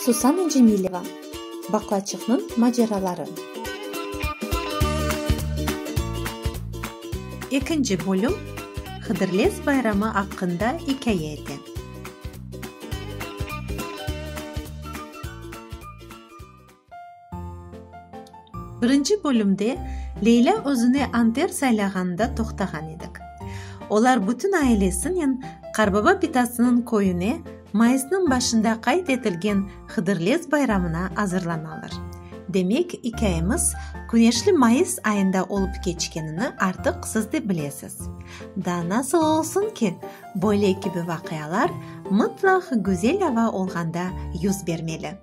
Сусана Джемилева. Баклачыкнын мажаралары. Экинчи бөлүм Кыдырлес байрамы акында икаяйты. Биринчи бөлүмдө Лейла өзүнө Антер сайлаганда токтогон эдик. Олар бүтүн айлесинен Карбаба питасынын коюне майыстын башында кайт этилген Кыдырлес байрамына азырланалар. Демек, икайымыз күнешлі майыс айында олып кечкенini артык сиз да билесиз. Да насыл болсун ки, бойлы кеби вакыялар мытлак güzel аба олганда юз бермели.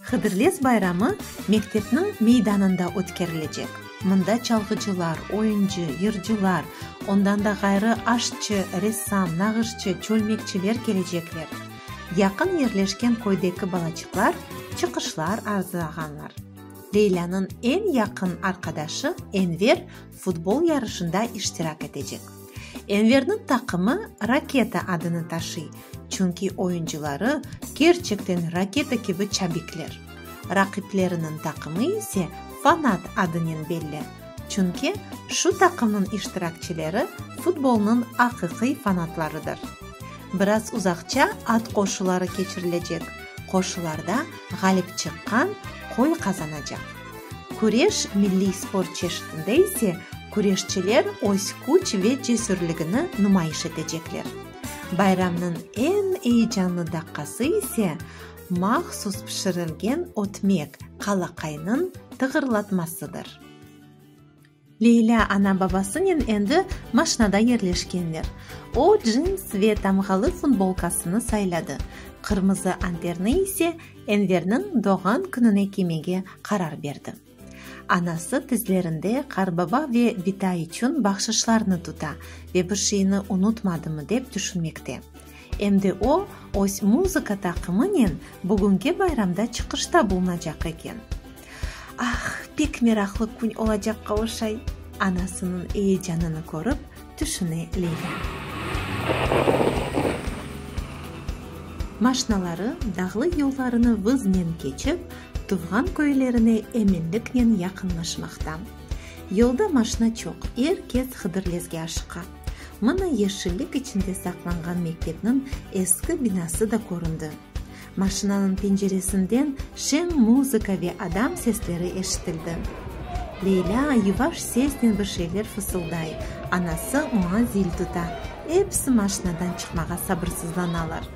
Кыдырлес байрамы мектептин мейданында өткөрүлөжөк. Мында чалгычылар, оюнчу, йырчылар, ондан да кайры ашчы, рессам, нагышчы, чөлмекчилер кележеклер. Якын жерлешкен койдеки балачыклар чыгышлар арзылаганлар. Лейланын эң якын аркадашы Энвер футбол ярышында иштирак этежек. Энвердин такымы Ракета адын ташый, чүнки оюнчулары керчектен ракета кеби чабиклер. Ракиплеринин такымы исе Фанат адынын белли, чүнки шу такымдын иштиракчылары футболдун акыкый фанатларыдыр. Бираз узакча ат кошуулары кечирилежек. Кошууларда галип чыккан кой казанажак. Күреш милли спорт чешитинде исе күрешчилер өз күч ve жесүрлүгүнү нумайыш этежеклер. Байрамдын эң эйжанлуу даккасы исе махсус пиширилген отмек калакайнын тыгырлатмасыдыр. Лейла ана бабасынын энди машинада жерлешкендер. О джинс ve тамгалы футболкасыны сайлады. Кырмызы антерни исе Энвернин доган күнүнө киймеге карар берди. Анасы тизлеринде Карбаба ve Битай үчүн бакшышларны тута ve бир шейни унутмадымы деп түшүнмекте. Эмди о өз музыка такымы менен бүгүнкү байрамда чыгышта булуначак экен. Ах, бек мераклуу күн олажакка окшой. Анасынын эйжанын көрүп түшүнө Лейла. Машиналары даглы жолларыны выз менен кечип, тууган көйлөрүнө эминдик менен жакынлашмакта. Жолда машина чок, эркек Кыдырлеске ашыккан. Мына жешилдик ичинде сакланган мектептин эски бинасы да көрүндү. Машинанын пенжересинден шең музыка ve адам сестери эшитилди. Лейла юваш сеснен бир шейлер фысылдай. Анасы оңа зил тута. Эпси машинадан чыкмага сабырсызланалар.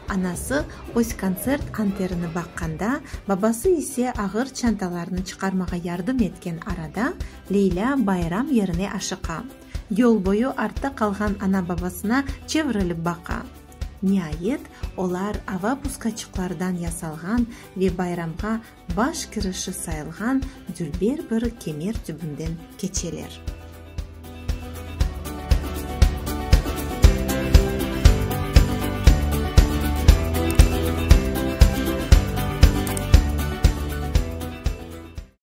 Анасы өз концерт антерini бакканда, бабасы исе агыр чанталарын чыгармага жардым эткен арада Лейла байрам жерине ашыкка. Жол бою артта калган ана бабасына чеврилип бака. Ниһайет, олар ава пускачыклардан ясалган ve байрамга баш кириши сайылган дүлбер бир кемер түбүндөн кечелер.